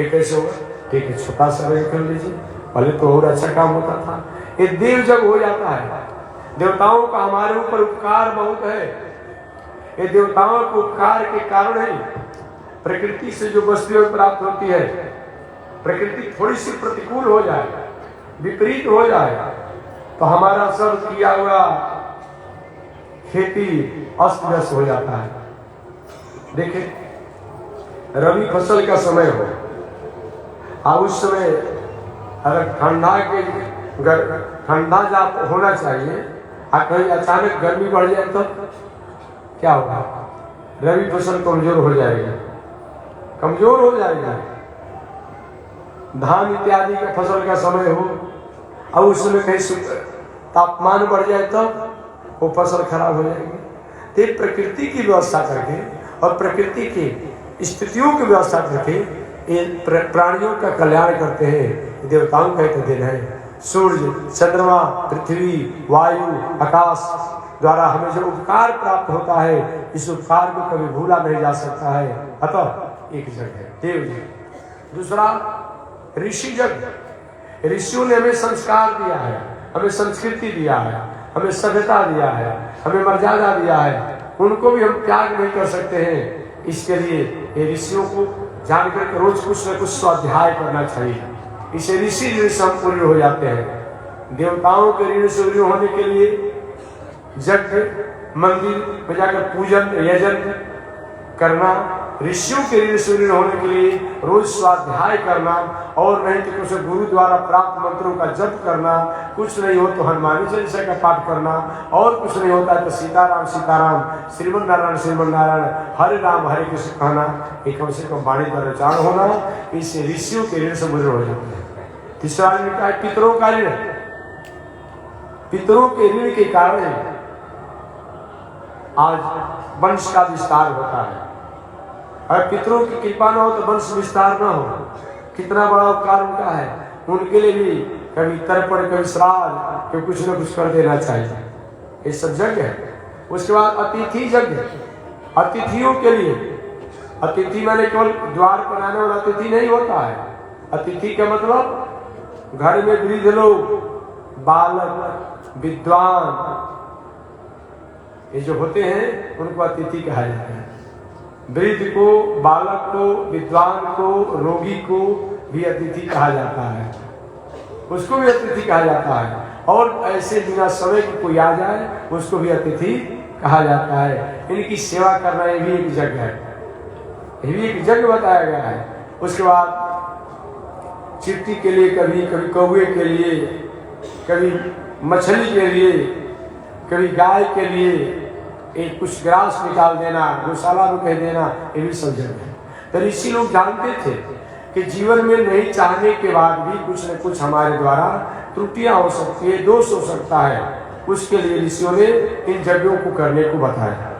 ये कैसे होगा? ठीक है, छोटा सा कर लीजिए, पहले तो और अच्छा काम होता था। ये देव जब हो जाता है, देवताओं का हमारे ऊपर उपकार बहुत है। ये देवताओं के उपकार के कारण ही प्रकृति से जो वस्तुएं प्राप्त होती है, प्रकृति थोड़ी सी प्रतिकूल हो जाए, विपरीत हो जाए, तो हमारा सब किया हुआ खेती अस्त व्यस्त हो जाता है। देखिए, रबी फसल का समय हो और उस समय अगर ठंडा जब होना चाहिए और कहीं अचानक गर्मी बढ़ जाए तो क्या होगा? रबी फसल कमजोर हो जाएगी, कमजोर हो जाएगी। धान इत्यादि के फसल का समय हो और उस समय कहीं तापमान बढ़ जाए तो वो फसल खराब हो जाएगी। तो प्रकृति की व्यवस्था करके और प्रकृति की स्थितियों की व्यवस्था करके ये प्राणियों का कल्याण करते हैं। देवताओं का एक दिन है। सूर्य, चंद्रमा, पृथ्वी, वायु, आकाश द्वारा हमें जो उपकार प्राप्त होता है, इस उपकार को कभी भूला नहीं जा सकता है। अतः एक जग है देव जग। दूसरा ऋषि जग। ऋषियों ने हमें संस्कार दिया है, हमें संस्कृति दिया है, हमें सभ्यता दिया है, हमें मर्यादा दिया है। उनको भी हम त्याग नहीं कर सकते हैं। इसके लिए ये ऋषियों को जानकर रोज कुछ न कुछ स्वाध्याय करना चाहिए। इसे ऋषि ऋण से हम पूर्ण हो जाते हैं। देवताओं के ऋण से ऋण होने के लिए यज्ञ, मंदिर में जाकर पूजन यजन करना, ऋषियों के ऋण से ऋण होने के लिए रोज स्वाध्याय करना, और नहीं तो कुछ गुरु द्वारा प्राप्त मंत्रों का जप करना, कुछ नहीं हो तो हनुमान चालीसा का पाठ करना, और कुछ नहीं होता है तो सीताराम सीताराम, श्रीमन नारायण श्रीमन नारायण, हरे राम हरे कृष्ण कहना, एक कम से कम वाणी का उच्चारण होना। इससे ऋषियों के ऋण से मुझे हो जाते हैं। तीसरा ऋण क्या है? पितरों का ऋण। पितरों के ऋण के कारण आज वंश का विस्तार होता है। अगर पितरों की कृपा न हो तो वंश विस्तार न हो। कितना बड़ा उपकार उनका है। उनके लिए भी कभी तर्पण, कभी श्राद्ध, कभी कुछ न कुछ कर देना चाहिए। ये सब यज्ञ है। उसके बाद अतिथि यज्ञ। अतिथियों के लिए, अतिथि माने केवल द्वार पर आने वाला अतिथि नहीं होता है। अतिथि का मतलब घर में वृद्ध लोग, बालक, विद्वान, ये जो होते हैं उनको अतिथि कहा जाता है। वृद्ध को, बालक को, विद्वान को, रोगी को भी अतिथि कहा जाता है। उसको भी अतिथि कहा जाता है। और ऐसे बिना समय की कोई आ जाए उसको भी अतिथि कहा जाता है। इनकी सेवा करना ये भी एक यज्ञ है, ये भी एक यज्ञ बताया गया है। उसके बाद चिट्टी के लिए, कभी कभी कौवे के लिए, कभी मछली के लिए, कभी गाय के लिए एक कुछ ग्रास निकाल देना, गौशाला में कह देना, ये भी सब जगह है। तो ऋषि लोग जानते थे कि जीवन में नहीं चाहने के बाद भी कुछ न कुछ हमारे द्वारा त्रुटियां हो सकती है, दोष हो सकता है। उसके लिए ऋषियों ने इन यज्ञों को करने को बताया।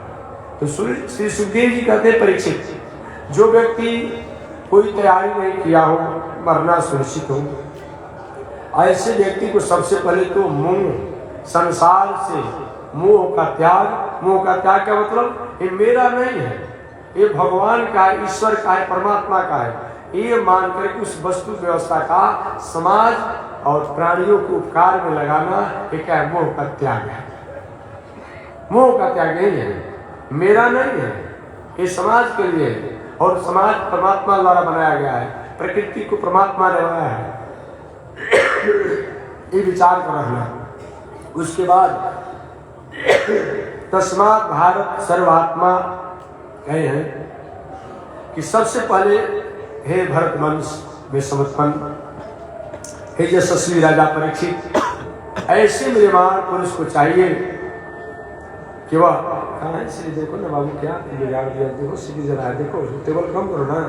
तो श्री सुखदेव जी कहते हैं, परीक्षित, जो व्यक्ति कोई तैयारी नहीं किया हो, मरना सुनिश्चित हो, ऐसे व्यक्ति को सबसे पहले तो मोह, संसार से मोह का त्याग। मोह का त्याग का मतलब ये मेरा नहीं है, ये भगवान का है, ईश्वर का है, परमात्मा का है, ये मानकर उस वस्तु व्यवस्था का समाज और प्राणियों को उपकार में लगाना, ये क्या है? मोह का त्याग है। मोह का त्याग नहीं है, मेरा नहीं है, ये समाज के लिए है। और समाज परमात्मा द्वारा बनाया गया है, प्रकृति को परमात्मा ने बनाया है। ये विचार कर रखना। उसके बाद तस्मात् भारत सर्वात्मा कहे हैं कि सबसे पहले हे भरत वंश में समर्पण, हे यशस्वी राजा परीक्षित, ऐसे मेहमान पुरुष को चाहिए कि वह, देखो ना बाबू क्या बिगाड़ दिया, देखो सीधी जरा, देखो टेबल कम करो ना।